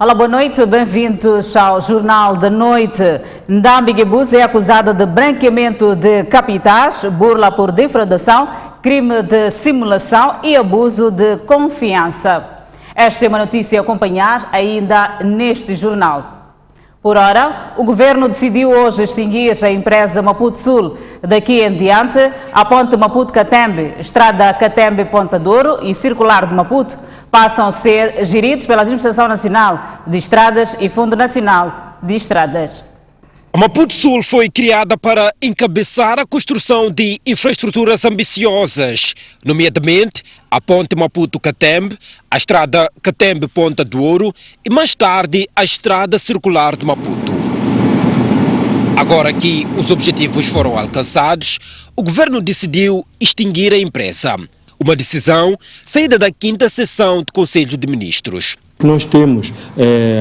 Olá, boa noite, bem-vindos ao Jornal da Noite. Ndambi Gebuz é acusada de branqueamento de capitais, burla por defraudação, crime de simulação e abuso de confiança. Esta é uma notícia a acompanhar ainda neste jornal. Por ora, o governo decidiu hoje extinguir a empresa Maputo Sul. Daqui em diante, a ponte Maputo-Catembe, estrada Catembe-Ponta Douro e circular de Maputo passam a ser geridos pela Administração Nacional de Estradas e Fundo Nacional de Estradas. A Maputo Sul foi criada para encabeçar a construção de infraestruturas ambiciosas, nomeadamente a ponte Maputo-Catembe, a estrada Catembe-Ponta Douro e mais tarde a estrada circular de Maputo. Agora que os objetivos foram alcançados, o governo decidiu extinguir a empresa. Uma decisão saída da 5ª sessão do Conselho de Ministros. Nós temos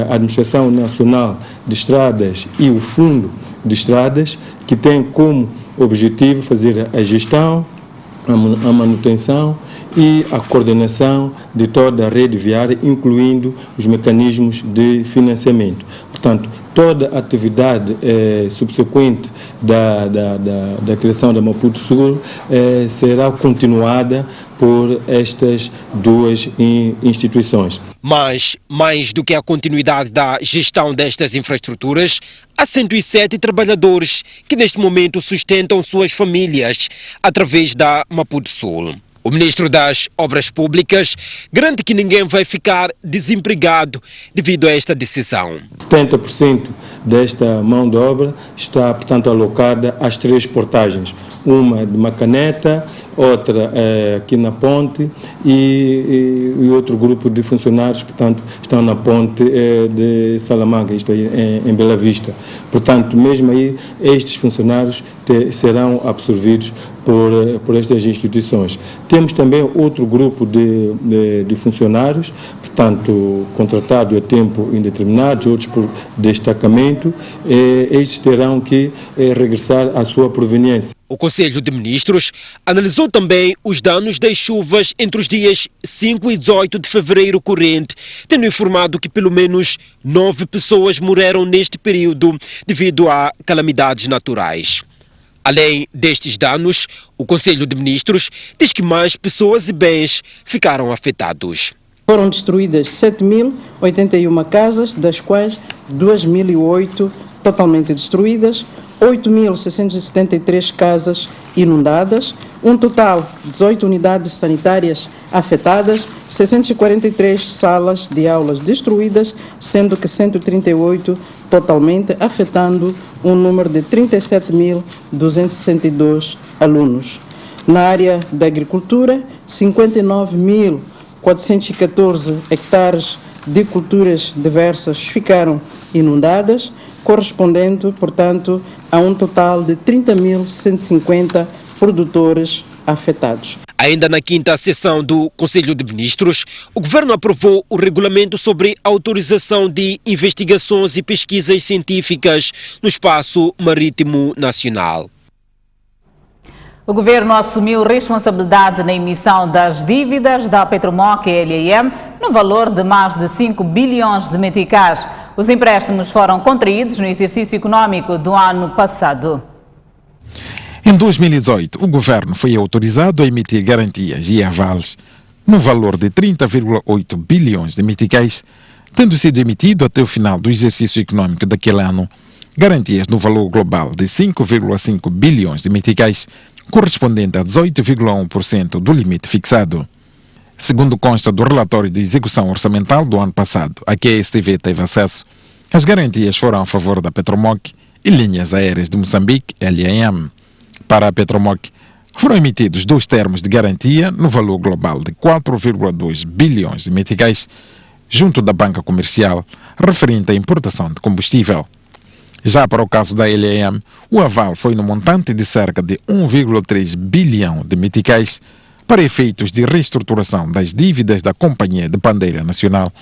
a Administração Nacional de Estradas e o Fundo de Estradas, que tem como objetivo fazer a gestão, a manutenção e a coordenação de toda a rede viária, incluindo os mecanismos de financiamento. Portanto, toda a atividade subsequente da criação da Maputo Sul será continuada por estas duas instituições. Mas, mais do que a continuidade da gestão destas infraestruturas, há 107 trabalhadores que neste momento sustentam suas famílias através da Maputo Sul. O ministro das Obras Públicas garante que ninguém vai ficar desempregado devido a esta decisão. 70% desta mão de obra está, portanto, alocada às 3 portagens. Uma de Macaneta, outra aqui na ponte e outro grupo de funcionários, portanto, estão na ponte de Salamanca, isto aí em Bela Vista. Portanto, mesmo aí, estes funcionários serão absorvidos por estas instituições. Temos também outro grupo de funcionários, portanto, contratados a tempo indeterminado, outros por destacamento, estes terão que regressar à sua proveniência. O Conselho de Ministros analisou também os danos das chuvas entre os dias 5 e 18 de fevereiro corrente, tendo informado que pelo menos 9 pessoas morreram neste período devido a calamidades naturais. Além destes danos, o Conselho de Ministros diz que mais pessoas e bens ficaram afetados. Foram destruídas 7.081 casas, das quais 2.008 totalmente destruídas, 8.673 casas inundadas, um total de 18 unidades sanitárias afetadas, 643 salas de aulas destruídas, sendo que 138 totalmente, afetando um número de 37.262 alunos. Na área da agricultura, 59.414 hectares de culturas diversas ficaram inundadas, correspondendo, portanto, a um total de 30.150 produtores afetados. Ainda na 5ª sessão do Conselho de Ministros, o governo aprovou o regulamento sobre autorização de investigações e pesquisas científicas no espaço marítimo nacional. O governo assumiu responsabilidade na emissão das dívidas da Petromoc e LAM no valor de mais de 5 bilhões de meticais. Os empréstimos foram contraídos no exercício econômico do ano passado. Em 2018, o governo foi autorizado a emitir garantias e avales no valor de 30,8 bilhões de meticais, tendo sido emitido até o final do exercício econômico daquele ano garantias no valor global de 5,5 bilhões de meticais, correspondente a 18,1% do limite fixado. Segundo consta do relatório de execução orçamental do ano passado, a que a STV teve acesso, as garantias foram a favor da Petromoc e Linhas Aéreas de Moçambique, LAM. Para a Petromoc, foram emitidos 2 termos de garantia no valor global de 4,2 bilhões de meticais, junto da banca comercial, referente à importação de combustível. Já para o caso da LAM, o aval foi no montante de cerca de 1,3 bilhão de meticais para efeitos de reestruturação das dívidas da Companhia de Bandeira Nacional,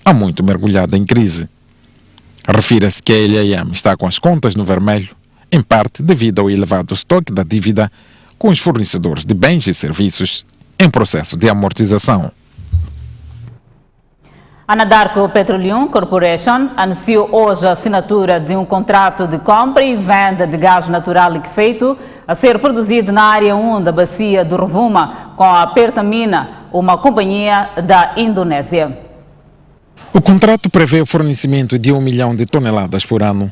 há muito mergulhada em crise. Refira-se que a LAM está com as contas no vermelho, em parte devido ao elevado estoque da dívida com os fornecedores de bens e serviços em processo de amortização. A Anadarko Petroleum Corporation anunciou hoje a assinatura de um contrato de compra e venda de gás natural liquefeito a ser produzido na área 1 da bacia do Rovuma com a Pertamina, uma companhia da Indonésia. O contrato prevê o fornecimento de 1 milhão de toneladas por ano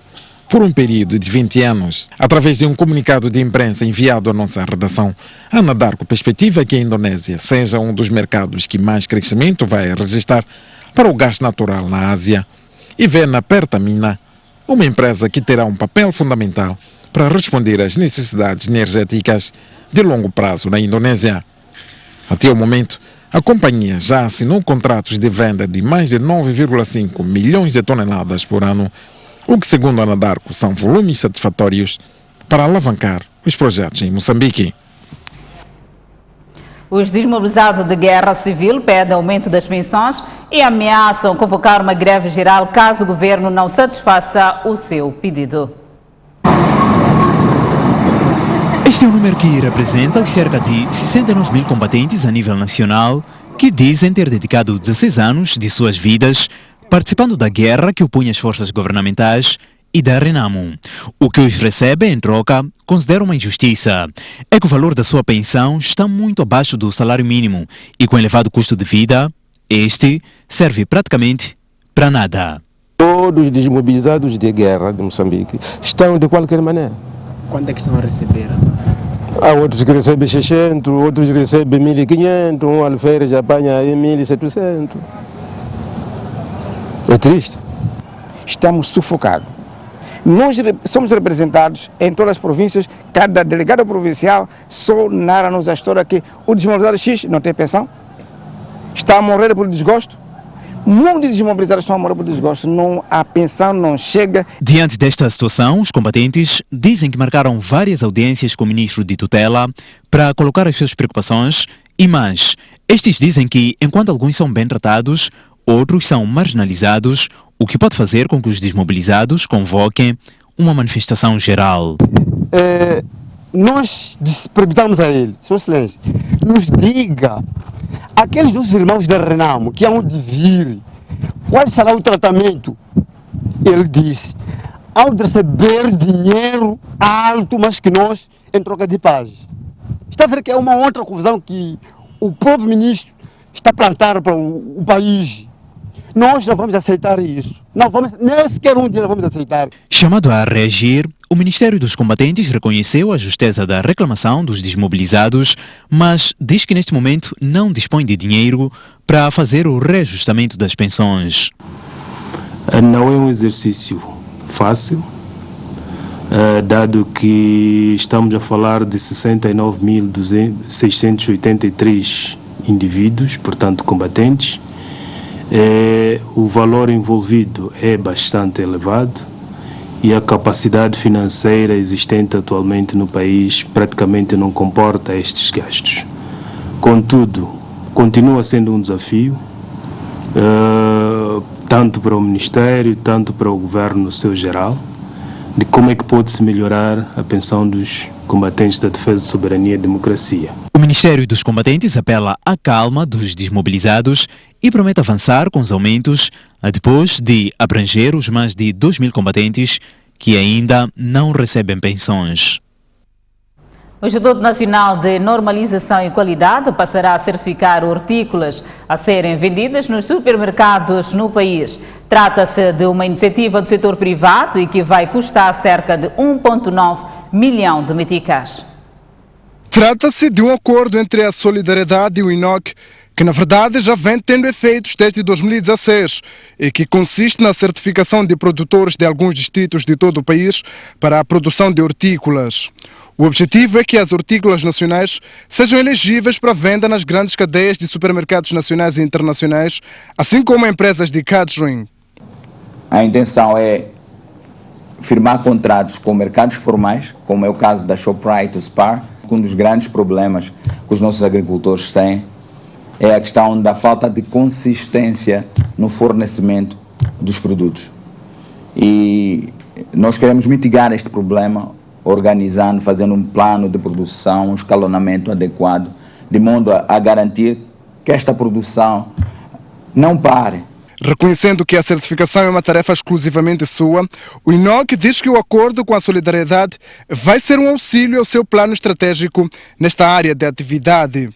por um período de 20 anos. Através de um comunicado de imprensa enviado à nossa redação, a Anadarko perspectiva que a Indonésia seja um dos mercados que mais crescimento vai registrar para o gás natural na Ásia e vê na Pertamina uma empresa que terá um papel fundamental para responder às necessidades energéticas de longo prazo na Indonésia. Até o momento, a companhia já assinou contratos de venda de mais de 9,5 milhões de toneladas por ano, o que, segundo a Anadarko, são volumes satisfatórios para alavancar os projetos em Moçambique. Os desmobilizados de guerra civil pedem aumento das pensões e ameaçam convocar uma greve geral caso o governo não satisfaça o seu pedido. Este é um número que representa os cerca de 69 mil combatentes a nível nacional que dizem ter dedicado 16 anos de suas vidas participando da guerra que opunha as forças governamentais e da Renamo. O que os recebe em troca considera uma injustiça. É que o valor da sua pensão está muito abaixo do salário mínimo e com elevado custo de vida, este serve praticamente para nada. Todos os desmobilizados de guerra de Moçambique estão de qualquer maneira. Quanto é que estão a receber? Há outros que recebem 600, outros que recebem 1.500, um alfeire já apanha aí 1.700. É triste. Estamos sufocados. Nós somos representados em todas as províncias, cada delegado provincial só narra-nos a história que o desmobilizado X não tem pensão, está a morrer por desgosto. Muitos desmobilizados estão a morrer por desgosto, a pensão não chega. Diante desta situação, os combatentes dizem que marcaram várias audiências com o ministro de tutela para colocar as suas preocupações e mais. Estes dizem que, enquanto alguns são bem tratados, outros são marginalizados, o que pode fazer com que os desmobilizados convoquem uma manifestação geral. Nós perguntamos a ele, Sr. Excelência, nos diga, aqueles nossos irmãos da Renamo que hão de vir, qual será o tratamento? Ele disse, hão de receber dinheiro alto, mas que nós, em troca de paz. Está a ver que é uma outra confusão que o próprio ministro está a plantar para o país. Nós não vamos aceitar isso. Não vamos, nem sequer um dia não vamos aceitar. Chamado a reagir, o Ministério dos Combatentes reconheceu a justeza da reclamação dos desmobilizados, mas diz que neste momento não dispõe de dinheiro para fazer o reajustamento das pensões. Não é um exercício fácil, dado que estamos a falar de 69.683 indivíduos, portanto combatentes. O valor envolvido é bastante elevado e a capacidade financeira existente atualmente no país praticamente não comporta estes gastos. Contudo, continua sendo um desafio, tanto para o Ministério, tanto para o Governo no seu geral, de como é que pode-se melhorar a pensão dos combatentes da defesa de soberania e democracia. O Ministério dos Combatentes apela à calma dos desmobilizados e promete avançar com os aumentos depois de abranger os mais de 2.000 combatentes que ainda não recebem pensões. O Instituto Nacional de Normalização e Qualidade passará a certificar hortícolas a serem vendidas nos supermercados no país. Trata-se de uma iniciativa do setor privado e que vai custar cerca de 1,9 milhão de meticais. Trata-se de um acordo entre a Solidariedade e o INOC, que na verdade já vem tendo efeitos desde 2016 e que consiste na certificação de produtores de alguns distritos de todo o país para a produção de hortícolas. O objetivo é que as hortícolas nacionais sejam elegíveis para venda nas grandes cadeias de supermercados nacionais e internacionais, assim como empresas de catering. A intenção é firmar contratos com mercados formais, como é o caso da Shoprite e Spar. Um dos grandes problemas que os nossos agricultores têm é a questão da falta de consistência no fornecimento dos produtos. E nós queremos mitigar este problema organizando, fazendo um plano de produção, um escalonamento adequado, de modo a garantir que esta produção não pare. Reconhecendo que a certificação é uma tarefa exclusivamente sua, o INOC diz que o acordo com a Solidariedade vai ser um auxílio ao seu plano estratégico nesta área de atividade.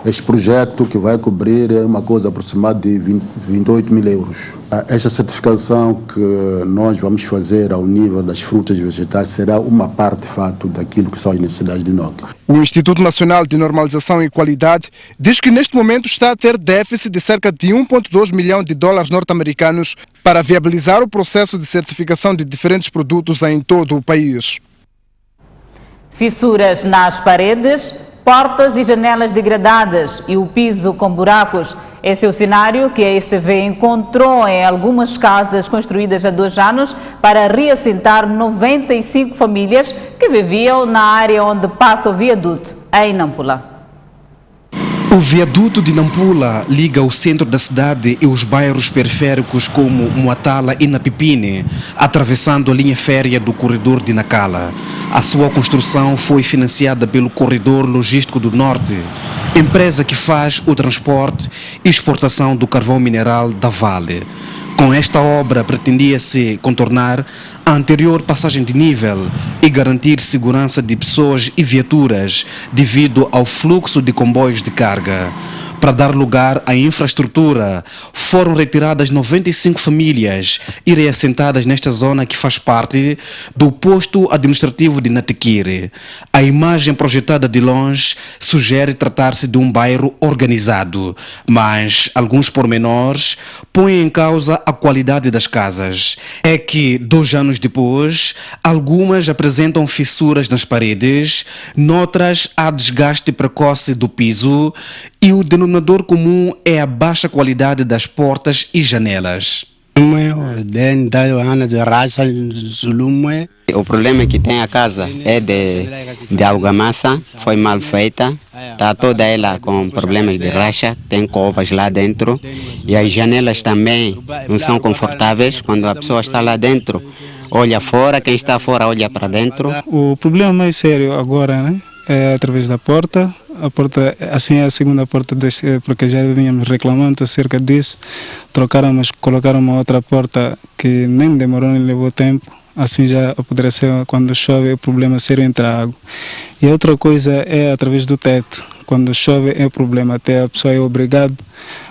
Este projeto, que vai cobrir uma coisa aproximada de 28 mil euros. Esta certificação que nós vamos fazer ao nível das frutas e vegetais será uma parte, de fato, daquilo que são as necessidades do INOC. O Instituto Nacional de Normalização e Qualidade diz que neste momento está a ter déficit de cerca de 1,2 milhão de dólares norte-americanos para viabilizar o processo de certificação de diferentes produtos em todo o país. Fissuras nas paredes, portas e janelas degradadas e o piso com buracos. Esse é o cenário que a STV encontrou em algumas casas construídas há 2 anos para reassentar 95 famílias que viviam na área onde passa o viaduto, em Nampula. O viaduto de Nampula liga o centro da cidade e os bairros periféricos como Moatala e Napipine, atravessando a linha férrea do corredor de Nacala. A sua construção foi financiada pelo Corredor Logístico do Norte, empresa que faz o transporte e exportação do carvão mineral da Vale. Com esta obra pretendia-se contornar a anterior passagem de nível e garantir segurança de pessoas e viaturas devido ao fluxo de comboios de carga. Para dar lugar à infraestrutura, foram retiradas 95 famílias e reassentadas nesta zona que faz parte do posto administrativo de Natiquire. A imagem projetada de longe sugere tratar-se de um bairro organizado, mas alguns pormenores põem em causa a qualidade das casas. É que, 2 anos depois, algumas apresentam fissuras nas paredes, noutras há desgaste precoce do piso e o denominador comum é a baixa qualidade das portas e janelas. O problema é que tem a casa é de argamassa, foi mal feita, está toda ela com problemas de racha, tem covas lá dentro e as janelas também não são confortáveis. Quando a pessoa está lá dentro, olha fora, quem está fora olha para dentro. O problema mais sério agora, né, é através da porta. A porta, assim é a segunda porta, porque já vínhamos reclamando acerca disso. Trocaram, mas colocaram uma outra porta que nem demorou, nem levou tempo. Assim já apodreceu, quando chove, o problema sério entra a água. E a outra coisa é através do teto. Quando chove é o problema, até a pessoa é obrigada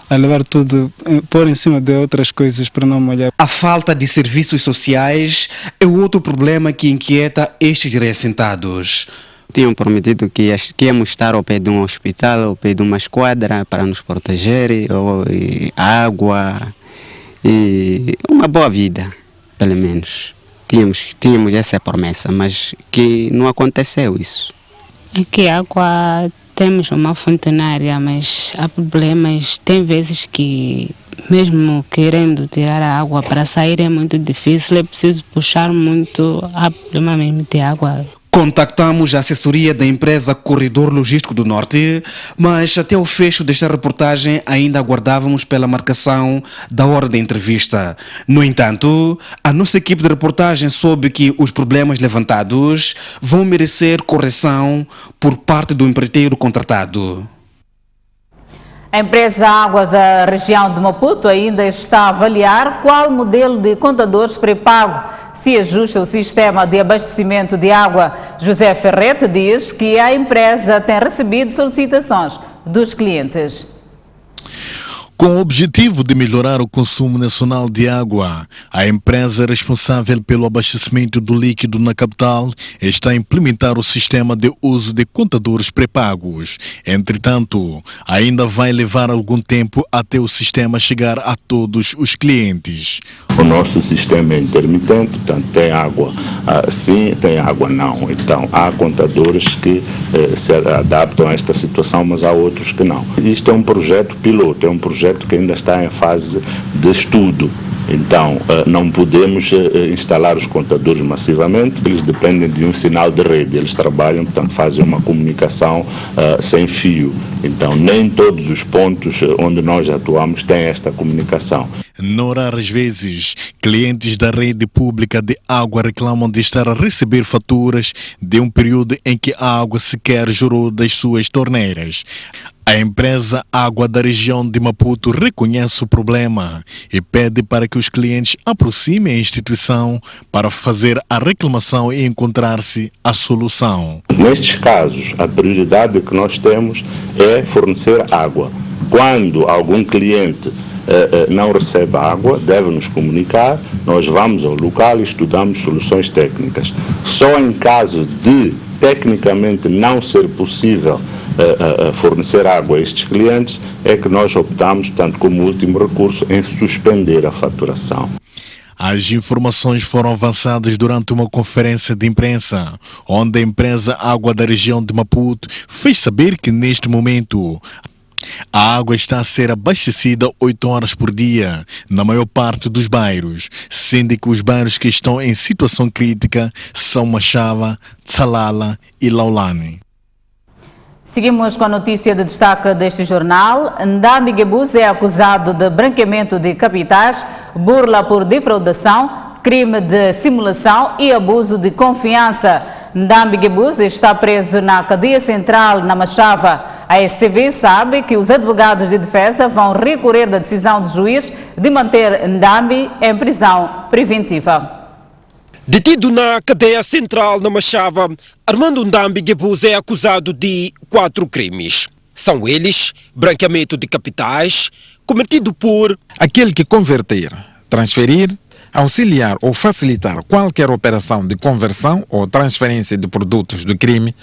a levar tudo, pôr em cima de outras coisas para não molhar. A falta de serviços sociais é outro problema que inquieta estes reassentados. Tinham prometido que íamos estar ao pé de um hospital, ao pé de uma esquadra para nos proteger, e água e uma boa vida, pelo menos. Tínhamos essa promessa, mas que não aconteceu isso. Aqui água temos uma fontenária, mas há problemas. Tem vezes que mesmo querendo tirar a água para sair é muito difícil, é preciso puxar muito, há problema mesmo de água. Contactamos a assessoria da empresa Corredor Logístico do Norte, mas até o fecho desta reportagem ainda aguardávamos pela marcação da hora da entrevista. No entanto, a nossa equipe de reportagem soube que os problemas levantados vão merecer correção por parte do empreiteiro contratado. A empresa Água da região de Maputo ainda está a avaliar qual modelo de contadores pré-pago se ajusta ao sistema de abastecimento de água. José Ferrete diz que a empresa tem recebido solicitações dos clientes. Com o objetivo de melhorar o consumo nacional de água, a empresa responsável pelo abastecimento do líquido na capital está a implementar o sistema de uso de contadores pré-pagos. Entretanto, ainda vai levar algum tempo até o sistema chegar a todos os clientes. O nosso sistema é intermitente, portanto tem água sim, tem água não. Então há contadores que se adaptam a esta situação, mas há outros que não. Isto é um projeto piloto, é um projeto que ainda está em fase de estudo. Então, não podemos instalar os contadores massivamente, eles dependem de um sinal de rede, eles trabalham, portanto, fazem uma comunicação sem fio. Então, nem todos os pontos onde nós atuamos têm esta comunicação. Não raras vezes, clientes da rede pública de água reclamam de estar a receber faturas de um período em que a água sequer jorou das suas torneiras. A empresa Água da região de Maputo reconhece o problema e pede para que os clientes aproximem a instituição para fazer a reclamação e encontrar-se a solução. Nestes casos, a prioridade que nós temos é fornecer água. Quando algum cliente não recebe água, deve nos comunicar, nós vamos ao local e estudamos soluções técnicas. Só em caso de tecnicamente não ser possível fornecer água a estes clientes é que nós optamos, portanto, como último recurso, em suspender a faturação. As informações foram avançadas durante uma conferência de imprensa, onde a empresa Água da região de Maputo fez saber que neste momento a água está a ser abastecida 8 horas por dia, na maior parte dos bairros, sendo que os bairros que estão em situação crítica são Machava, Tsalala e Laulani. Seguimos com a notícia de destaque deste jornal. Ndambi Gebuz é acusado de branqueamento de capitais, burla por defraudação, crime de simulação e abuso de confiança. Ndambi Gebuz está preso na cadeia central na Machava. A STV sabe que os advogados de defesa vão recorrer da decisão do juiz de manter Ndambi em prisão preventiva. Detido na cadeia central na Machava, Armando Ndambi Gebuz é acusado de 4 crimes. São eles: branqueamento de capitais, cometido por aquele que converter, transferir, auxiliar ou facilitar qualquer operação de conversão ou transferência de produtos do crime,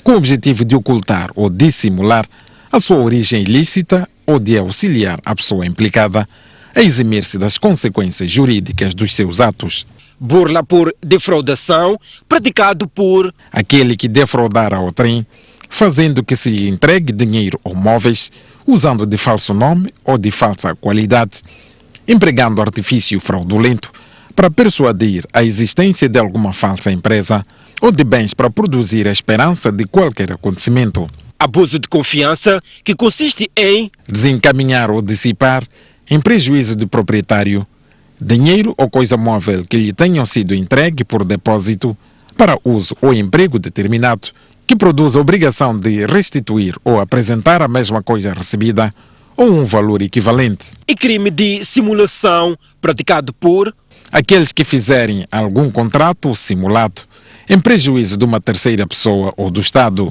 com o objetivo de ocultar ou dissimular a sua origem ilícita ou de auxiliar a pessoa implicada a eximir-se das consequências jurídicas dos seus atos. Burla por defraudação, praticado por aquele que defraudar a outrem, fazendo que se lhe entregue dinheiro ou móveis, usando de falso nome ou de falsa qualidade, empregando artifício fraudulento para persuadir a existência de alguma falsa empresa ou de bens para produzir a esperança de qualquer acontecimento. Abuso de confiança, que consiste em desencaminhar ou dissipar, em prejuízo do proprietário, dinheiro ou coisa móvel que lhe tenham sido entregue por depósito para uso ou emprego determinado, que produz a obrigação de restituir ou apresentar a mesma coisa recebida ou um valor equivalente. E crime de simulação, praticado por aqueles que fizerem algum contrato simulado em prejuízo de uma terceira pessoa ou do Estado.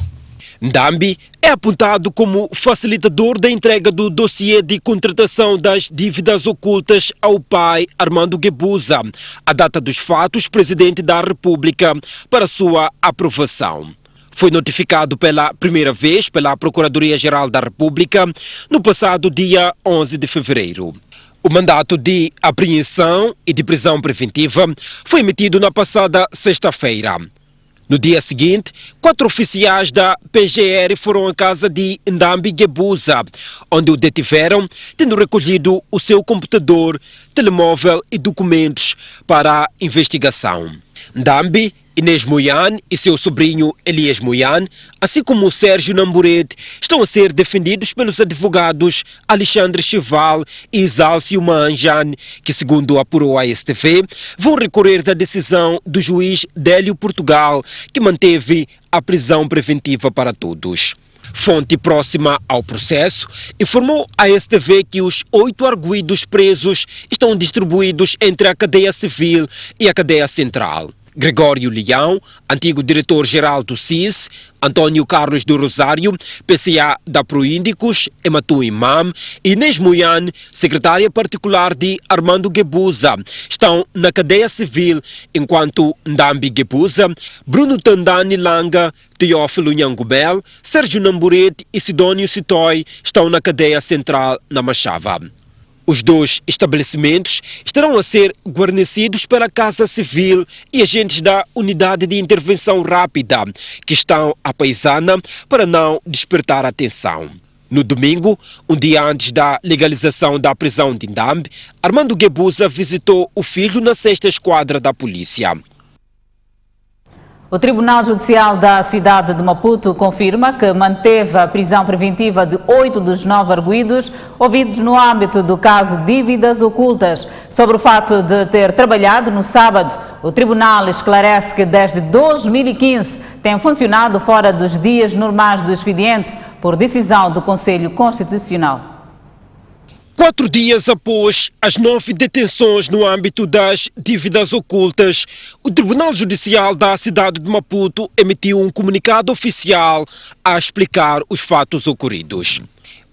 Ndambi é apontado como facilitador da entrega do dossiê de contratação das dívidas ocultas ao pai Armando Gebuza, a data dos fatos, presidente da República, para sua aprovação. Foi notificado pela primeira vez pela Procuradoria-Geral da República no passado dia 11 de fevereiro. O mandato de apreensão e de prisão preventiva foi emitido na passada sexta-feira. No dia seguinte, 4 oficiais da PGR foram à casa de Ndambi Gebuza, onde o detiveram, tendo recolhido o seu computador, telemóvel e documentos para a investigação. Ndambi, Inês Moiane e seu sobrinho Elias Moiane, assim como Sérgio Namburete, estão a ser defendidos pelos advogados Alexandre Cheval e Isálcio Manjane, que, segundo apurou a STV, vão recorrer da decisão do juiz Délio Portugal, que manteve a prisão preventiva para todos. Fonte próxima ao processo informou à STV que os 8 arguidos presos estão distribuídos entre a cadeia civil e a cadeia central. Gregório Leão, antigo diretor-geral do CIS, Antônio Carlos do Rosário, PCA da Proíndicos, Ematu Imam, e Inês Moiane, secretária particular de Armando Gebuza, estão na cadeia civil, enquanto Ndambi Gebuza, Bruno Tandani Langa, Teófilo Nhangubel, Sérgio Namburete e Sidónio Citói estão na cadeia central na Machava. Os 2 estabelecimentos estarão a ser guarnecidos pela Casa Civil e agentes da Unidade de Intervenção Rápida, que estão à paisana para não despertar atenção. No domingo, um dia antes da legalização da prisão de Ndambi, Armando Gebuza visitou o filho na 6ª Esquadra da Polícia. O Tribunal Judicial da cidade de Maputo confirma que manteve a prisão preventiva de 8 dos 9 arguidos ouvidos no âmbito do caso Dívidas Ocultas. Sobre o fato de ter trabalhado no sábado, o Tribunal esclarece que desde 2015 tem funcionado fora dos dias normais do expediente, por decisão do Conselho Constitucional. 4 dias após as 9 detenções no âmbito das dívidas ocultas, o Tribunal Judicial da cidade de Maputo emitiu um comunicado oficial a explicar os fatos ocorridos.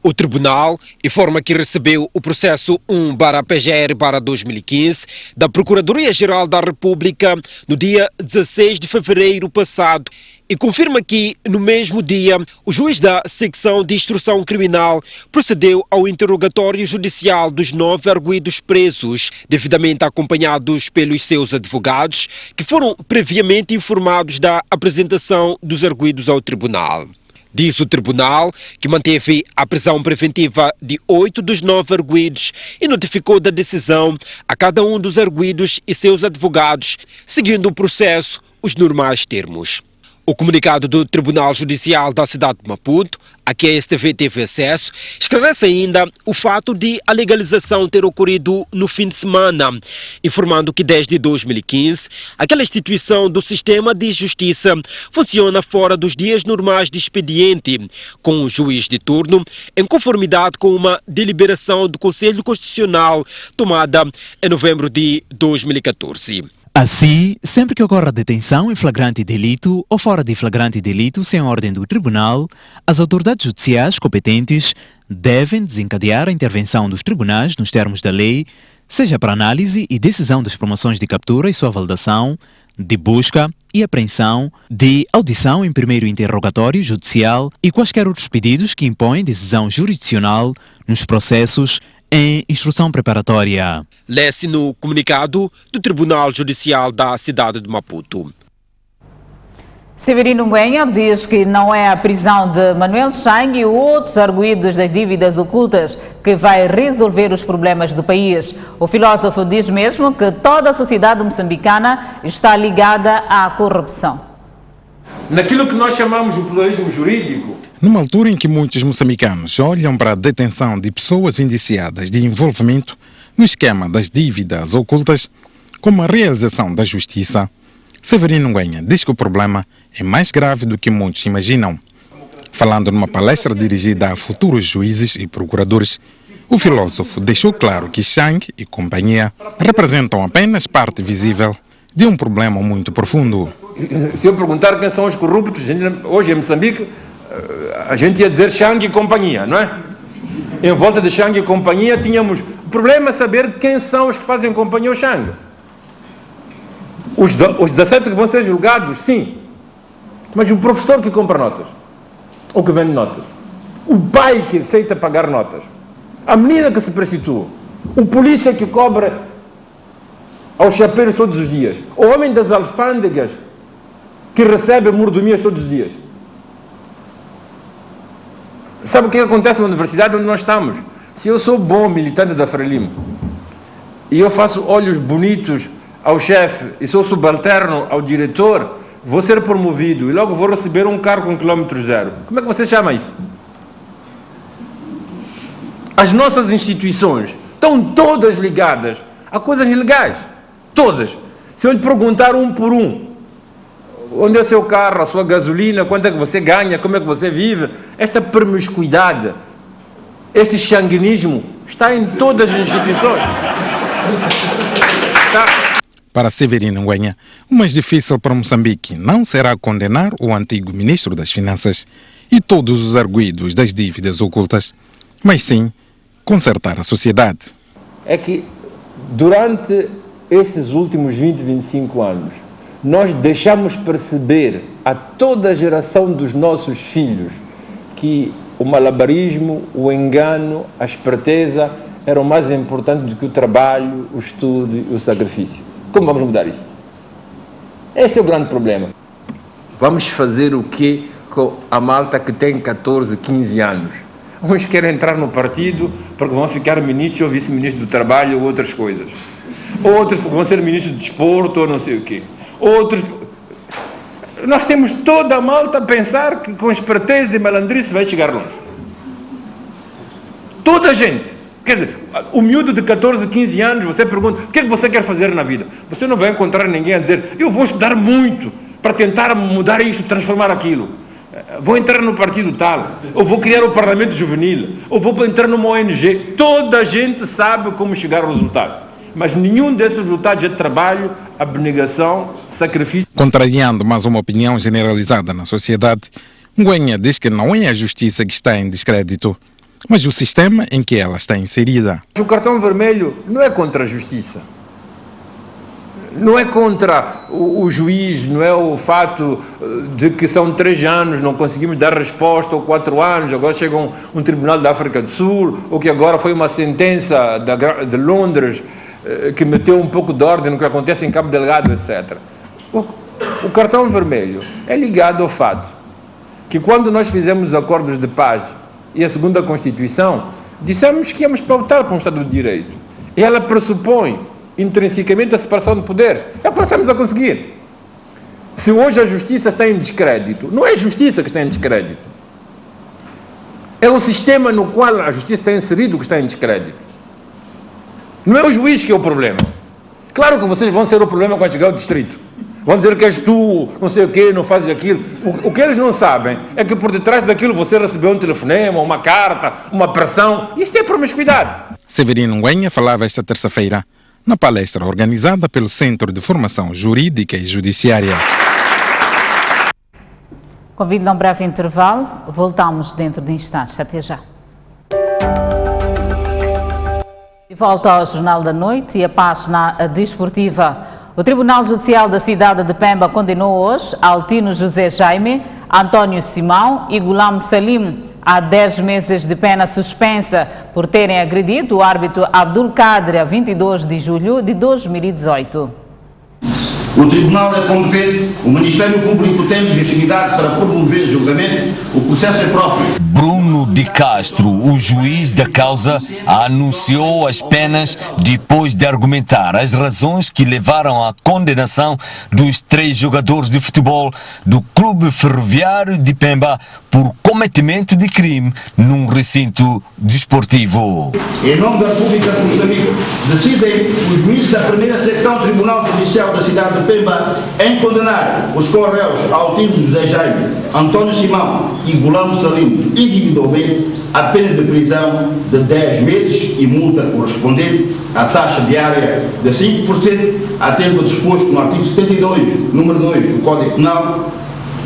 O tribunal informa que recebeu o processo 1/PGR/2015 da Procuradoria-Geral da República no dia 16 de fevereiro passado e confirma que, no mesmo dia, o juiz da secção de instrução criminal procedeu ao interrogatório judicial dos 9 arguidos presos, devidamente acompanhados pelos seus advogados, que foram previamente informados da apresentação dos arguidos ao tribunal. Diz o tribunal que manteve a prisão preventiva de 8 dos 9 arguidos e notificou da decisão a cada um dos arguidos e seus advogados, seguindo o processo os normais termos. O comunicado do Tribunal Judicial da cidade de Maputo, a que a STV teve acesso, esclarece ainda o fato de a legalização ter ocorrido no fim de semana, informando que desde 2015, aquela instituição do sistema de justiça funciona fora dos dias normais de expediente, com o juiz de turno, em conformidade com uma deliberação do Conselho Constitucional tomada em novembro de 2014. Assim, sempre que ocorra detenção em flagrante delito ou fora de flagrante delito sem ordem do tribunal, as autoridades judiciais competentes devem desencadear a intervenção dos tribunais nos termos da lei, seja para análise e decisão das promoções de captura e sua validação, de busca e apreensão, de audição em primeiro interrogatório judicial e quaisquer outros pedidos que impõem decisão jurisdicional nos processos em instrução preparatória. Lê-se no comunicado do Tribunal Judicial da cidade de Maputo. Severino Nguenha diz que não é a prisão de Manuel Chang e outros arguidos das dívidas ocultas que vai resolver os problemas do país. O filósofo diz mesmo que toda a sociedade moçambicana está ligada à corrupção. Naquilo que nós chamamos de pluralismo jurídico, numa altura em que muitos moçambicanos olham para a detenção de pessoas indiciadas de envolvimento no esquema das dívidas ocultas como a realização da justiça, Severino Nguenha diz que o problema é mais grave do que muitos imaginam. Falando numa palestra dirigida a futuros juízes e procuradores, o filósofo deixou claro que Chang e companhia representam apenas parte visível de um problema muito profundo. Se eu perguntar quem são os corruptos, hoje em Moçambique, a gente ia dizer Chang e companhia, não é? Em volta de Chang e companhia tínhamos... O problema é saber quem são os que fazem companhia ao Chang. Os 17 que vão ser julgados, sim. Mas o professor que compra notas, ou que vende notas, o pai que aceita pagar notas, a menina que se prostitua, o polícia que cobra aos chapeiros todos os dias, o homem das alfândegas que recebe mordomias todos os dias. Sabe o que acontece na universidade onde nós estamos? Se eu sou bom militante da Frelimo e eu faço olhos bonitos ao chefe e sou subalterno ao diretor, vou ser promovido e logo vou receber um cargo com quilômetro zero. Como é que você chama isso? As nossas instituições estão todas ligadas a coisas ilegais. Todas. Se eu lhe perguntar um por um, onde é o seu carro, a sua gasolina, quanto é que você ganha, como é que você vive, esta promiscuidade, este xanguinismo está em todas as instituições. Está. Para Severino Nguenha, o mais difícil para Moçambique não será condenar o antigo ministro das Finanças e todos os arguidos das dívidas ocultas, mas sim consertar a sociedade. É que durante esses últimos 20, 25 anos, nós deixamos perceber a toda a geração dos nossos filhos que o malabarismo, o engano, a esperteza eram mais importantes do que o trabalho, o estudo e o sacrifício. Como vamos mudar isso? Este é o grande problema. Vamos fazer o quê com a malta que tem 14, 15 anos? Uns querem entrar no partido porque vão ficar ministros ou vice-ministro do trabalho ou outras coisas. Outros vão ser ministros do desporto ou não sei o quê. Outros... Nós temos toda a malta a pensar que com esperteza e malandrice vai chegar longe. Toda a gente. Quer dizer, o miúdo de 14, 15 anos, você pergunta, o que é que você quer fazer na vida? Você não vai encontrar ninguém a dizer, eu vou estudar muito para tentar mudar isso, transformar aquilo. vou entrar no partido tal, ou vou criar o parlamento juvenil, ou vou entrar numa ONG. Toda a gente sabe como chegar ao resultado, mas nenhum desses resultados é trabalho, abnegação, sacrifício. Contrariando mais uma opinião generalizada na sociedade, Ngwenya diz que não é a justiça que está em descrédito, mas o sistema em que ela está inserida. O cartão vermelho não é contra a justiça. Não é contra o juiz, não é o fato de que são 3 anos, não conseguimos dar resposta, ou 4 anos, agora chega um tribunal da África do Sul, ou que agora foi uma sentença de Londres que meteu um pouco de ordem no que acontece em Cabo Delgado, etc. O cartão vermelho é ligado ao fato que quando nós fizemos os acordos de paz e a segunda Constituição, dissemos que íamos pautar para um Estado de Direito. E ela pressupõe intrinsecamente a separação de poderes. É o que nós estamos a conseguir. Se hoje a justiça está em descrédito, não é a justiça que está em descrédito. É o sistema no qual a justiça está inserido que está em descrédito. Não é o juiz que é o problema. Claro que vocês vão ser o problema quando chegar ao distrito. Vão dizer que és tu, não sei o quê, não fazes aquilo. O que eles não sabem é que por detrás daquilo você recebeu um telefonema, uma carta, uma pressão. Isto é promiscuidade. Severino Ngwenya falava esta terça-feira na palestra organizada pelo Centro de Formação Jurídica e Judiciária. Convido a um breve intervalo. Voltamos dentro de instantes. Até já. De volta ao Jornal da Noite e a página desportiva. O Tribunal Judicial da cidade de Pemba condenou hoje Altino José Jaime, António Simão e Gulam Salim a 10 meses de pena suspensa por terem agredido o árbitro Abdul Kader a 22 de julho de 2018. O Tribunal é competente, o Ministério Público tem legitimidade para promover julgamento, o processo é próprio. Bruno de Castro, o juiz da causa, anunciou as penas depois de argumentar as razões que levaram à condenação dos 3 jogadores de futebol do Clube Ferroviário de Pemba por cometimento de crime num recinto desportivo. Em nome da República de Moçambique, decidem os juízes da primeira secção do Tribunal Judicial da cidade de Pemba em condenar os co-réus Altino José Jaime, António Simão e Gulam Salim individualmente a pena de prisão de 10 meses e multa correspondente à taxa diária de 5%, atento ao disposto no artigo 72, número 2 do Código Penal,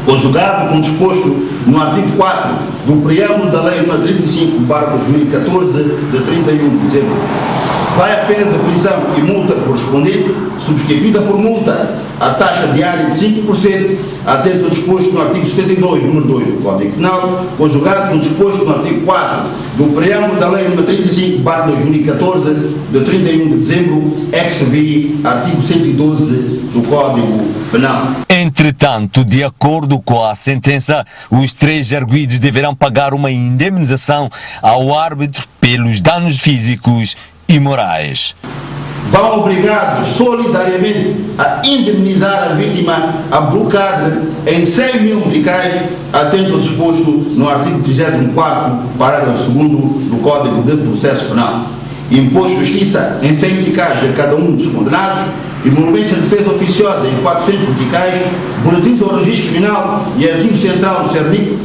conjugado com o disposto no artigo 4 do preâmbulo da Lei nº 35/2014, de 31 de dezembro. Vai a pena de prisão e multa correspondente, subscrevida por multa, a taxa diária de 5%, atento ao disposto no artigo 72, número 2 do Código Penal, conjugado com o disposto no artigo 4 do preâmbulo da Lei nº 35/2014, de 31 de dezembro, ex-vi, artigo 112 do Código Penal. Entretanto, de acordo com a sentença, os 3 arguidos deverão pagar uma indemnização ao árbitro pelos danos físicos e morais. Vão obrigados solidariamente a indemnizar a vítima Abdul Kader em 100 mil meticais, atento ao disposto no artigo 34º, parágrafo 2º do Código de Processo Penal. Imposto justiça em 100 meticais a cada um dos condenados, emolumentos de defesa oficiosa em 400 meticais, boletins ao registro criminal e arquivo central do CERDIC,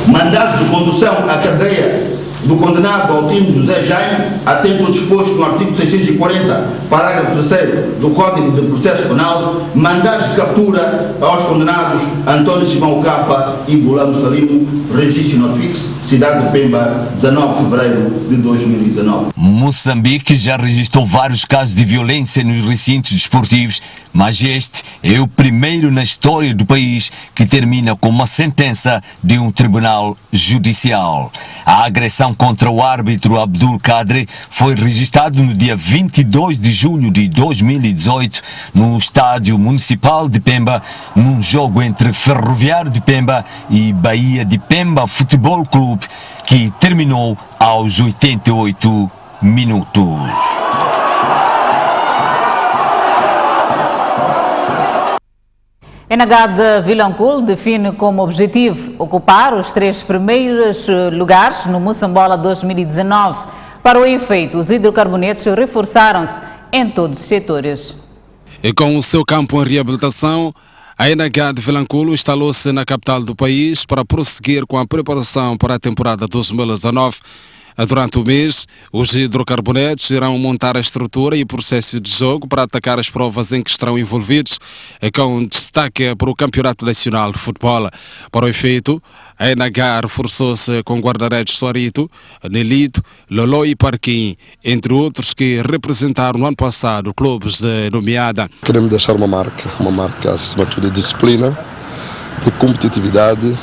mandados de condução à cadeia do condenado Altino José Jaime, atento ao disposto no artigo 640, parágrafo 3º do Código de Processo Penal, mandados de captura aos condenados António Simão Capa e Gulam Salim, registro notifix, cidade de Pemba, 19 de fevereiro de 2019. Moçambique já registrou vários casos de violência nos recintos desportivos, mas este é o primeiro na história do país que termina com uma sentença de um tribunal judicial. A agressão contra o árbitro Abdul Kader foi registrado no dia 22 de julho de 2018 no Estádio Municipal de Pemba, num jogo entre Ferroviário de Pemba e Bahia de Pemba Futebol Clube, que terminou aos 88 minutos. NH de Vilanculo define como objetivo ocupar os 3 primeiros lugares no Moçambola 2019. Para o efeito, os hidrocarbonetos reforçaram-se em todos os setores. E com o seu campo em reabilitação, A NH de Vilanculo instalou-se na capital do país para prosseguir com a preparação para a temporada 2019. Durante o mês, os hidrocarbonetos irão montar a estrutura e processo de jogo para atacar as provas em que estarão envolvidos, com destaque para o Campeonato Nacional de Futebol. Para o efeito, a NH reforçou-se com guarda-redes Soarito, Nelito, Lolo e Parquim, entre outros que representaram no ano passado clubes de nomeada. Queremos deixar uma marca acima de tudo de disciplina, de competitividade,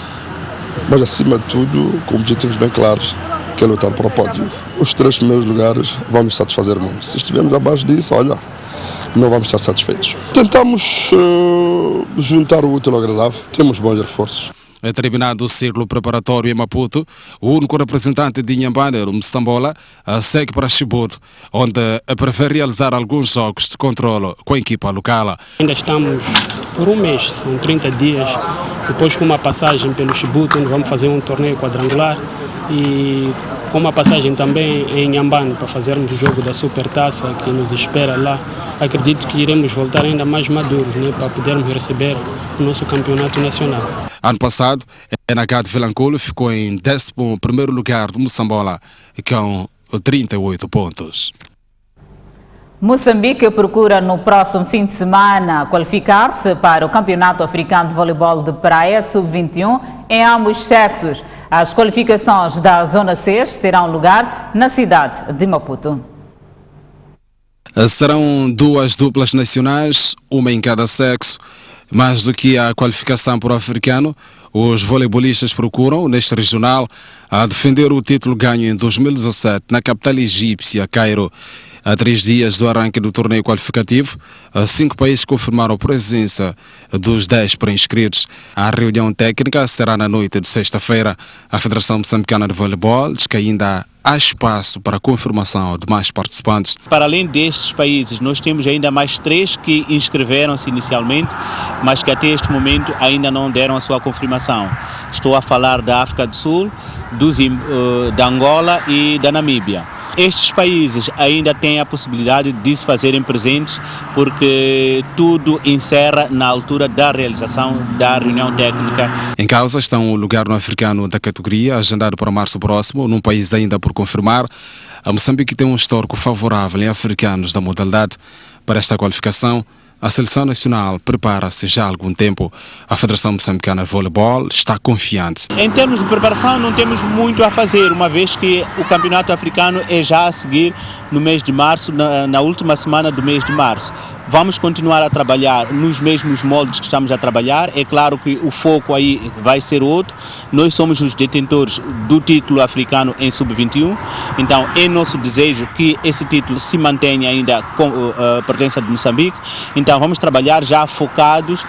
mas acima de tudo com objetivos bem claros, que é lutar para o pódio. Os 3 primeiros lugares vão nos satisfazer muito. Se estivermos abaixo disso, olha, não vamos estar satisfeitos. Tentamos juntar o útil ao agradável, temos bons reforços. Terminado o ciclo preparatório em Maputo, o único representante de Inhambane, o Msambola, segue para Chibouto, onde prefere realizar alguns jogos de controle com a equipa local. Ainda estamos por um mês, são 30 dias, depois com uma passagem pelo Chibouto, onde vamos fazer um torneio quadrangular, e com uma passagem também em Inhambane para fazermos o jogo da Supertaça que nos espera lá. Acredito que iremos voltar ainda mais maduros, para podermos receber o nosso campeonato nacional. Ano passado, a NH de Vilanculo ficou em 11º lugar do Moçambola, com 38 pontos. Moçambique procura no próximo fim de semana qualificar-se para o Campeonato Africano de Voleibol de Praia Sub-21 em ambos sexos. As qualificações da Zona 6 terão lugar na cidade de Maputo. Serão 2 duplas nacionais, uma em cada sexo. Mais do que a qualificação para o africano, os voleibolistas procuram, neste regional, a defender o título ganho em 2017 na capital egípcia, Cairo. Há 3 dias do arranque do torneio qualificativo, 5 países confirmaram a presença dos 10 pré-inscritos. A reunião técnica será na noite de sexta-feira. A Federação Moçambicana de Voleibol diz que ainda há espaço para a confirmação de mais participantes. Para além destes países, nós temos ainda mais 3 que inscreveram-se inicialmente, mas que até este momento ainda não deram a sua confirmação. Estou a falar da África do Sul, da Angola e da Namíbia. Estes países ainda têm a possibilidade de se fazerem presentes, porque tudo encerra na altura da realização da reunião técnica. Em causa estão o lugar no africano da categoria, agendado para março próximo, num país ainda por confirmar. A Moçambique tem um histórico favorável em africanos da modalidade. Para esta qualificação, a seleção nacional prepara-se já há algum tempo. A Federação Moçambicana de Voleibol está confiante. Em termos de preparação, não temos muito a fazer, uma vez que o campeonato africano é já a seguir no mês de março, na última semana do mês de março. Vamos continuar a trabalhar nos mesmos moldes que estamos a trabalhar. É claro que o foco aí vai ser outro. Nós somos os detentores do título africano em sub-21. Então é nosso desejo que esse título se mantenha ainda com a pertença de Moçambique. Então vamos trabalhar já focados,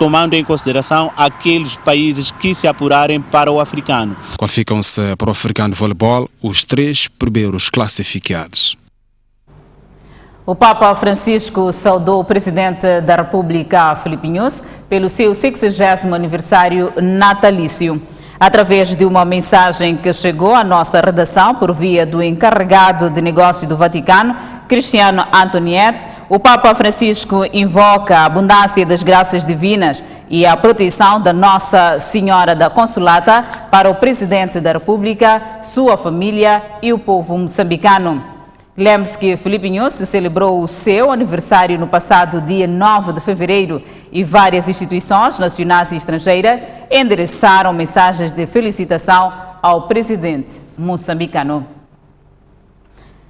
tomando em consideração aqueles países que se apurarem para o africano. Qualificam-se para o africano de voleibol os 3 primeiros classificados. O Papa Francisco saudou o Presidente da República, Filipe Nunes, pelo seu 60º aniversário natalício. Através de uma mensagem que chegou à nossa redação por via do encarregado de negócio do Vaticano, Cristiano Antoniette, o Papa Francisco invoca a abundância das graças divinas e a proteção da Nossa Senhora da Consolata para o Presidente da República, sua família e o povo moçambicano. Lembre-se que Filipe Nunes celebrou o seu aniversário no passado dia 9 de fevereiro e várias instituições nacionais e estrangeiras endereçaram mensagens de felicitação ao presidente moçambicano.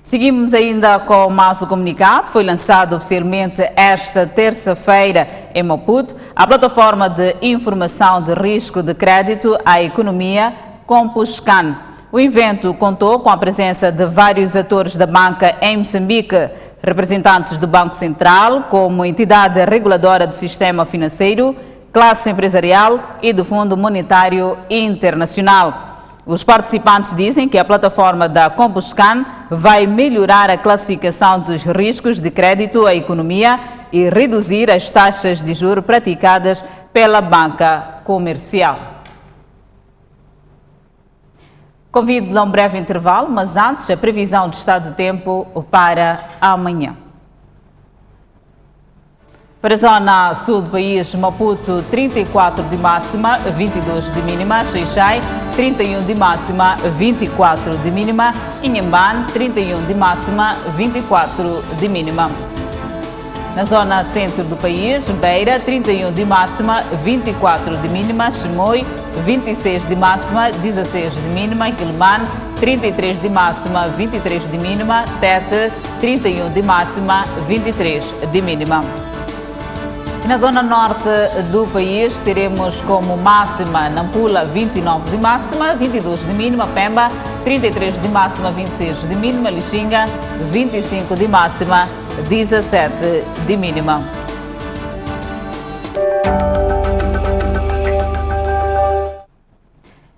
Seguimos ainda com mais um comunicado. Foi lançado oficialmente esta terça-feira em Maputo a plataforma de informação de risco de crédito à economia Compuscan. O evento contou com a presença de vários atores da banca em Moçambique, representantes do Banco Central, como entidade reguladora do sistema financeiro, classe empresarial e do Fundo Monetário Internacional. Os participantes dizem que a plataforma da Compuscan vai melhorar a classificação dos riscos de crédito à economia e reduzir as taxas de juros praticadas pela banca comercial. Convido a um breve intervalo, mas antes a previsão do estado do tempo para amanhã. Para a zona sul do país, Maputo 34 de máxima, 22 de mínima, Xai-Xai 31 de máxima, 24 de mínima, Inhambane 31 de máxima, 24 de mínima. Na zona centro do país, Beira 31 de máxima, 24 de mínima, Chimoio 26 de máxima, 16 de mínima, Quilomane 33 de máxima, 23 de mínima, Tete 31 de máxima, 23 de mínima. E na zona norte do país teremos como máxima Nampula 29 de máxima, 22 de mínima, Pemba 33 de máxima, 26 de mínima, Lixinga 25 de máxima, 17 de mínima.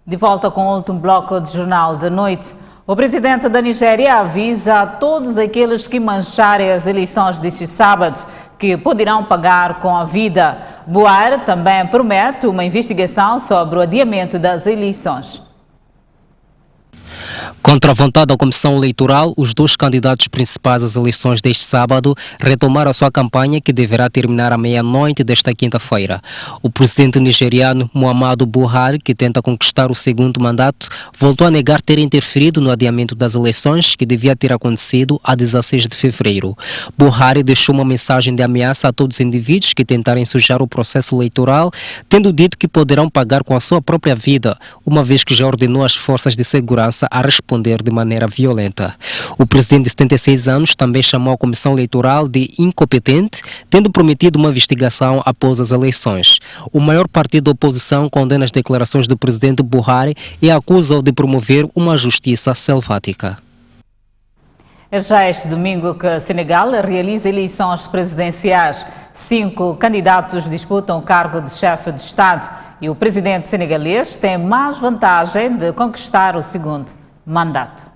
De volta com o último bloco de Jornal da Noite. O presidente da Nigéria avisa a todos aqueles que mancharem as eleições deste sábado que poderão pagar com a vida. Buhari também promete uma investigação sobre o adiamento das eleições. Contra a vontade da Comissão Eleitoral, os dois candidatos principais às eleições deste sábado retomaram a sua campanha, que deverá terminar à meia-noite desta quinta-feira. O presidente nigeriano Muhammadu Buhari, que tenta conquistar o segundo mandato, voltou a negar ter interferido no adiamento das eleições, que devia ter acontecido a 16 de fevereiro. Buhari deixou uma mensagem de ameaça a todos os indivíduos que tentarem sujar o processo eleitoral, tendo dito que poderão pagar com a sua própria vida, uma vez que já ordenou às forças de segurança a responder de maneira violenta. O presidente de 76 anos também chamou a Comissão Eleitoral de incompetente, tendo prometido uma investigação após as eleições. O maior partido da oposição condena as declarações do presidente Buhari e acusa-o de promover uma justiça selvática. É já este domingo que Senegal realiza eleições presidenciais. 5 candidatos disputam o cargo de chefe de Estado e o presidente senegalês tem mais vantagem de conquistar o segundo mandato.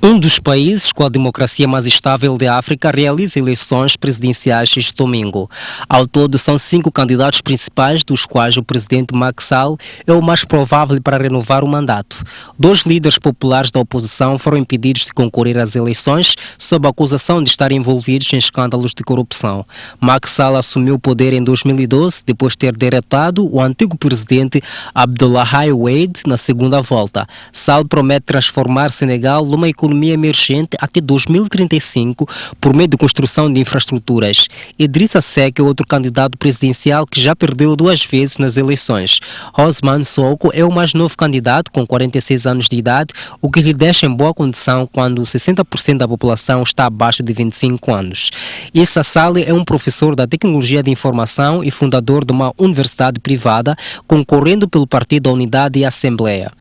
Um dos países com a democracia mais estável da África realiza eleições presidenciais este domingo. Ao todo, são 5 candidatos principais, dos quais o presidente Macky Sall é o mais provável para renovar o mandato. 2 líderes populares da oposição foram impedidos de concorrer às eleições sob a acusação de estarem envolvidos em escândalos de corrupção. Macky Sall assumiu o poder em 2012, depois de ter derrotado o antigo presidente Abdoulaye Wade na segunda volta. Sall promete transformar Senegal numa economia emergente até 2035 por meio de construção de infraestruturas. Idrissa Seck é outro candidato presidencial que já perdeu 2 vezes nas eleições. Ousmane Sonko é o mais novo candidato, com 46 anos de idade, o que lhe deixa em boa condição quando 60% da população está abaixo de 25 anos. Issa Sall é um professor da tecnologia de informação e fundador de uma universidade privada, concorrendo pelo Partido da Unidade e Assembleia.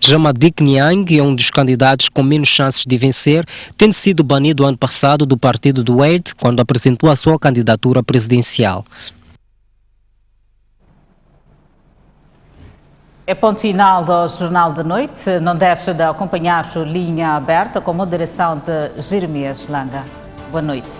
Jamadik Niang é um dos candidatos com menos chances de vencer, tendo sido banido ano passado do partido do Wade quando apresentou a sua candidatura presidencial. É ponto final do Jornal da Noite. Não deixe de acompanhar a Linha Aberta com moderação de Jeremias Langa. Boa noite.